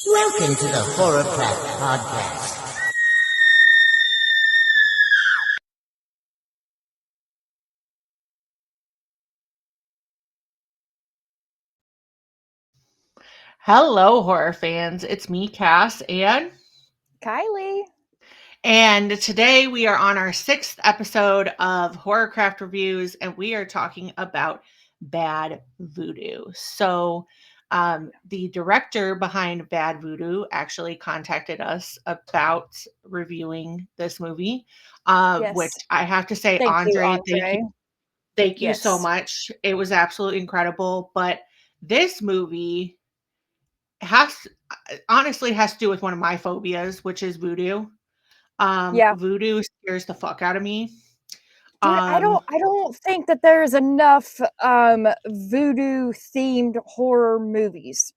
Welcome to the Horrorcraft Podcast. Hello, horror fans. It's me, Cass, and Kylie. today we are on our 6th episode of Horrorcraft Reviews, and we are talking about Bad Voodoo. So, the director behind Bad Voodoo actually contacted us about reviewing this movie, Yes. which I have to say, Thank you, Andre, thank you so Yes. much. It was absolutely incredible. But this movie honestly has to do with one of my phobias, which is voodoo. Yeah. Voodoo scares the fuck out of me. Dude, I don't think that there's enough voodoo themed horror movies.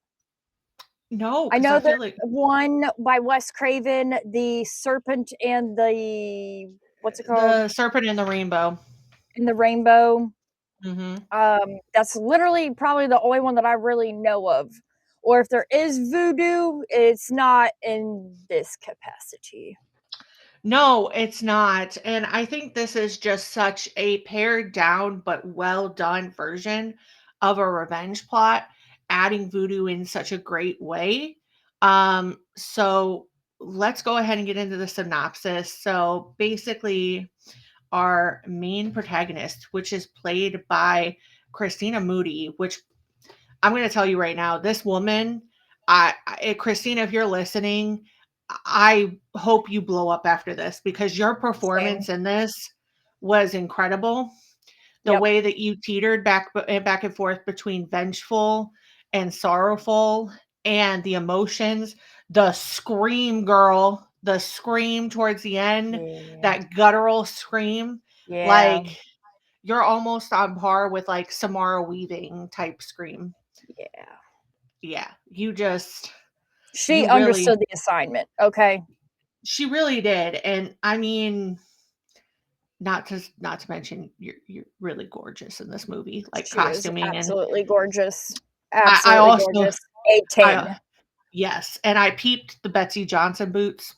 No, I because know I feel there's like one by Wes Craven, The Serpent and the what's it called? The Serpent and the Rainbow. In the Rainbow. hmm That's literally probably the only one that I really know of. Or if there is voodoo, it's not in this capacity. No, it's not. And I think this is just such a pared down but well done version of a revenge plot, adding voodoo in such a great way. So let's go ahead and get into the synopsis. So basically, our main protagonist, which is played by Christina Moody, which I'm going to tell you right now, this woman, Christina, if you're listening, I hope you blow up after this because your performance in this was incredible. The way that you teetered back and forth between vengeful and sorrowful, and the emotions, the scream, girl, the scream towards the end, that guttural scream, like you're almost on par with like Samara Weaving type scream. Yeah, She you understood really, the assignment. Okay. she really did. And I mean, not to mention you're really gorgeous in this movie, like She is costuming. And absolutely gorgeous. I Absolutely also gorgeous. A 10. yes, and I peeped the Betsy Johnson boots.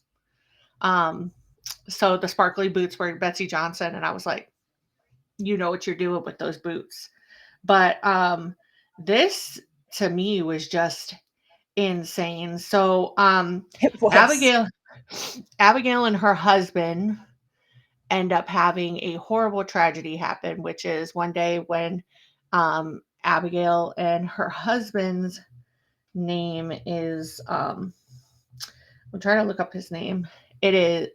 So the sparkly boots were Betsy Johnson, and I was like, you know what you're doing with those boots. But this to me was just insane. So It was. Abigail and her husband end up having a horrible tragedy happen, which is one day when Abigail and her husband's name is I'm trying to look up his name. It is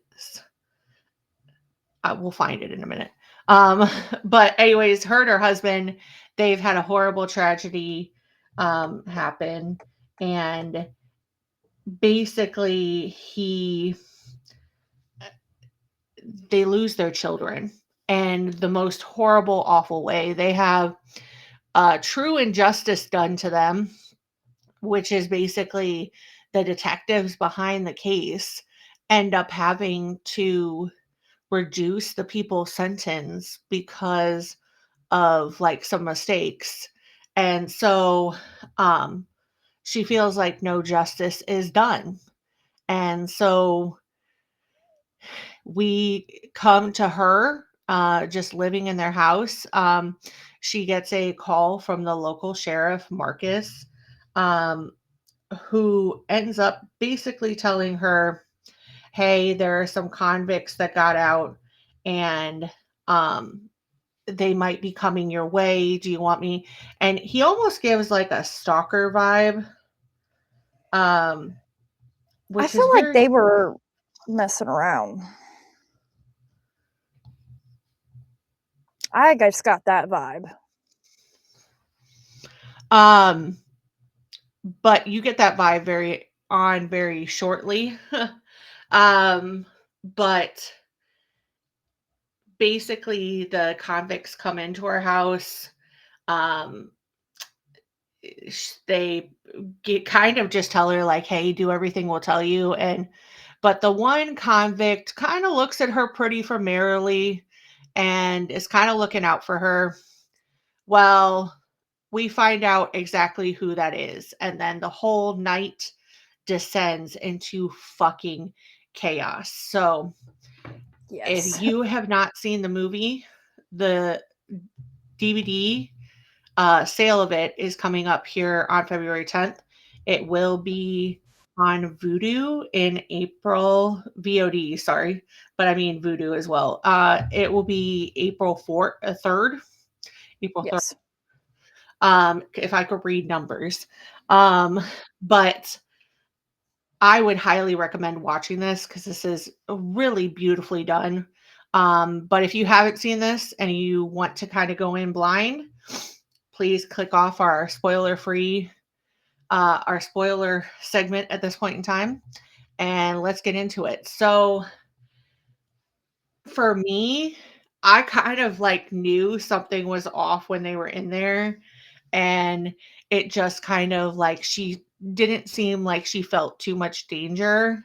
I will find it in a minute. But anyways, her and her husband, they've had a horrible tragedy happen, and basically they lose their children and the most horrible, awful way. They have true injustice done to them, which is basically the detectives behind the case end up having to reduce the people's sentence because of like some mistakes. And so she feels like no justice is done. And so we come to her just living in their house. She gets a call from the local sheriff, Marcus, who ends up basically telling her, hey, there are some convicts that got out and they might be coming your way. Do you want me? And he almost gives like a stalker vibe. Which I feel like they were messing around. I just got that vibe. But you get that vibe very shortly. But basically the convicts come into our house. They kind of just tell her like, hey, do everything we'll tell you. But the one convict kind of looks at her pretty familiarly and is kind of looking out for her. Well, we find out exactly who that is. And then the whole night descends into fucking chaos. So if Yes. you have not seen the movie, the DVD sale of it is coming up here on February 10th. It will be on Voodoo in April, VOD, sorry, but I mean Voodoo as well. It will be April 4th, 3rd, April 3rd. Yes. If I could read numbers. But I would highly recommend watching this because this is really beautifully done. But if you haven't seen this and you want to kind of go in blind, please click off our spoiler-free, our spoiler segment at this point in time, and let's get into it. So for me, I kind of like knew something was off when they were in there, and it just kind of like she didn't seem like she felt too much danger.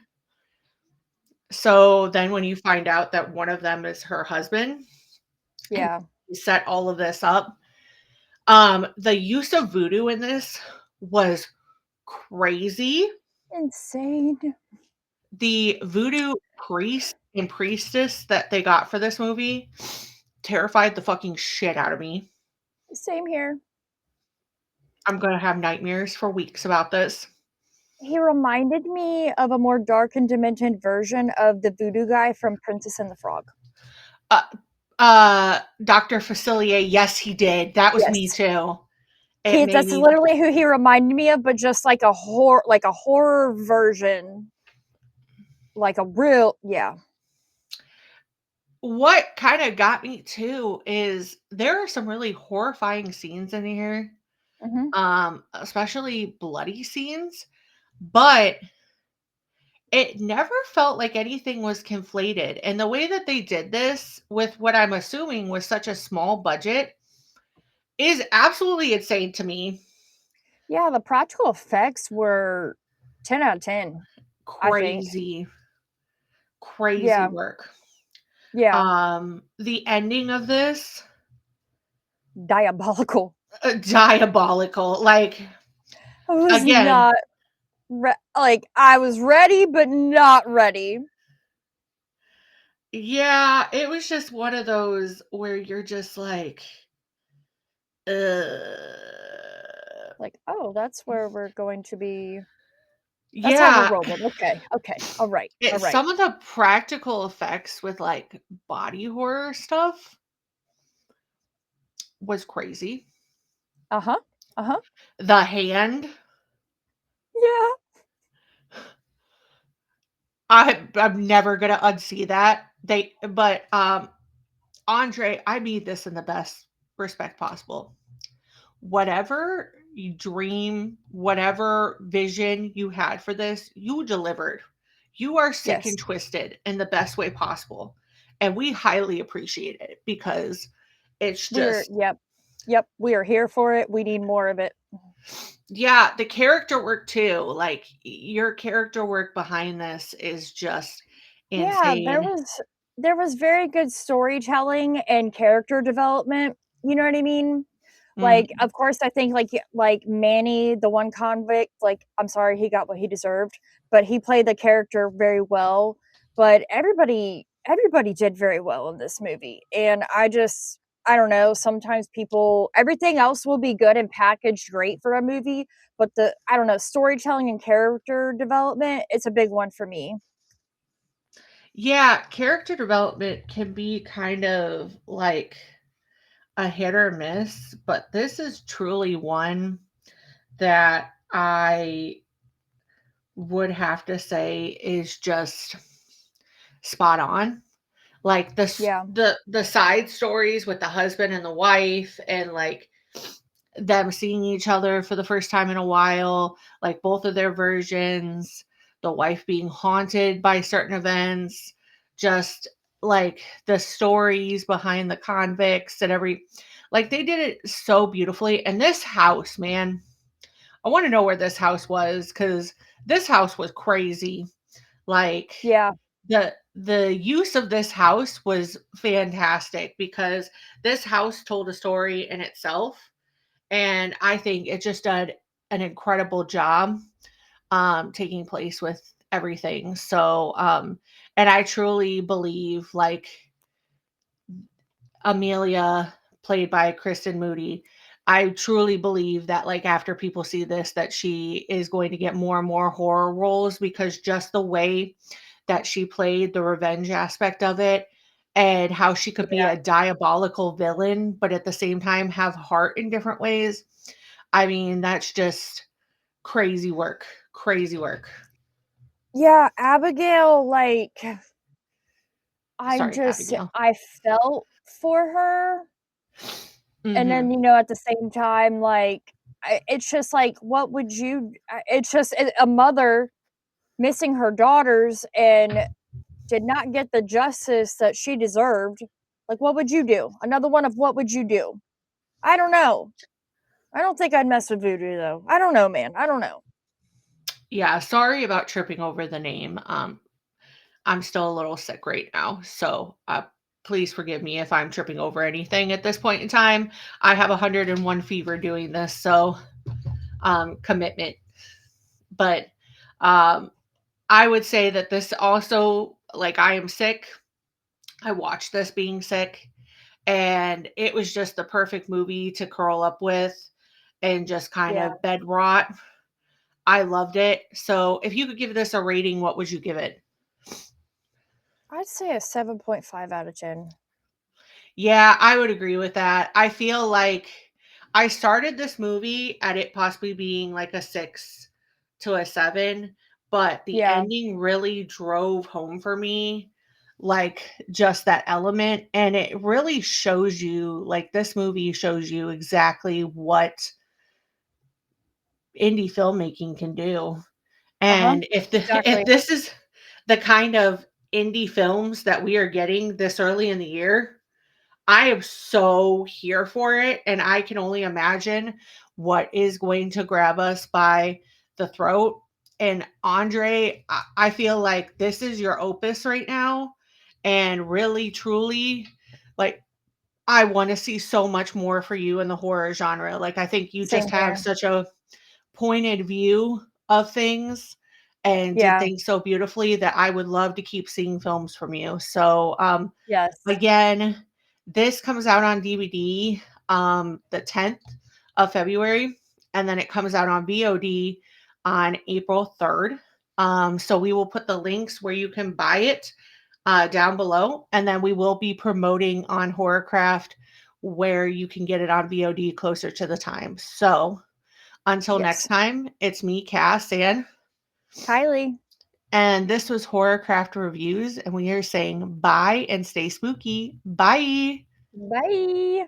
So then when you find out that one of them is her husband, and Yeah. you set all of this up, the use of voodoo in this was crazy. Insane. The voodoo priest and priestess that they got for this movie terrified the fucking shit out of me. Same here. I'm gonna have nightmares for weeks about this. He reminded me of a more dark and demented version of the voodoo guy from Princess and the Frog. Dr. Facilier, yes, he did. That was me Yes. too. It made That's me literally who he reminded me of, but just like a horror version. Like a real, yeah. what kind of got me too is there are some really horrifying scenes in here. Mhm. Especially bloody scenes, but it never felt like anything was conflated. And the way that they did this with what I'm assuming was such a small budget is absolutely insane to me. Yeah, the practical effects were 10 out of 10, I think. Crazy, crazy Yeah. work. Yeah. The ending of this, Diabolical. diabolical. Like, I was again, not like, I was ready, but not ready. yeah, it was just one of those where you're just like, Like, oh, that's where we're going to be. That's how we're yeah. rolling. Okay. Okay. All right. All right. Some of the practical effects with like body horror stuff was crazy. Uh-huh. Uh-huh. The hand, Yeah. I'm never gonna unsee that. But Andre, I mean this in the best respect possible. Whatever you dream, whatever vision you had for this, you delivered. You are sick Yes. and twisted in the best way possible. And we highly appreciate it because it's We're just, yep. Yep. We are here for it. We need more of it. yeah, the character work too. Like your character work behind this is just Yeah, insane. there was very good storytelling and character development, you know what I mean? Like, Mhm. of course, I think, like, Manny, the one convict, like, I'm sorry, he got what he deserved, but he played the character very well, but everybody did very well in this movie, and I don't know, sometimes people everything else will be good and packaged great for a movie, but I don't know, storytelling and character development, it's a big one for me. Yeah, character development can be kind of like a hit or miss, but this is truly one that I would have to say is just spot on. Like Yeah. the side stories with the husband and the wife and like them seeing each other for the first time in a while, like both of their versions, the wife being haunted by certain events, just like the stories behind the convicts and like they did it so beautifully. And this house, man, I want to know where this house was because this house was crazy. Like Yeah. the use of this house was fantastic because this house told a story in itself And I think it just did an incredible job taking place with everything. So, and I truly believe, like, Amelia, played by Kristen Moody, I truly believe that, like, after people see this, that she is going to get more and more horror roles, because just the way that she played the revenge aspect of it, and how she could be Yeah. a diabolical villain, but at the same time have heart in different ways. I mean, that's just crazy work. Crazy work. Yeah, Abigail, like, Sorry, Abigail. I felt for her. And then, Mhm. at the same time, like, it's just like, what would you it's just a mother missing her daughters and did not get the justice that she deserved. Like, what would you do? Another one of what would you do? I don't know. I don't think I'd mess with voodoo though. I don't know, man. I don't know. Yeah, sorry about tripping over the name. I'm still a little sick right now, so please forgive me if I'm tripping over anything at this point in time. I have 101 fever doing this, so commitment. But um, I would say that this also, like, I am sick. I watched this being sick, and it was just the perfect movie to curl up with and just kind Yeah. of bed rot. I loved it. So if you could give this a rating, what would you give it? I'd say a 7.5 out of 10. Yeah, I would agree with that. I feel like I started this movie at it possibly being like a 6 to a 7, but the Yeah. ending really drove home for me, like, just that element. And it really shows you, like, this movie shows you exactly what indie filmmaking can do. Uh-huh. And Exactly. if this is the kind of indie films that we are getting this early in the year, I am so here for it, and I can only imagine what is going to grab us by the throat. And Andre, I feel like this is your opus right now, and really, truly, like, I want to see so much more for you in the horror genre. Like, I think you Same just have here. such a pointed view of things and did Yeah. things so beautifully that I would love to keep seeing films from you. So, Yes. again, this comes out on DVD the 10th of February, and then it comes out on VOD on April 3rd. So we will put the links where you can buy it down below, and then we will be promoting on Horrorcraft where you can get it on VOD closer to the time. So until next Yes. time, it's me, Cass, Kylie. and this was Horrorcraft Reviews, and we are saying bye and stay spooky. Bye. Bye.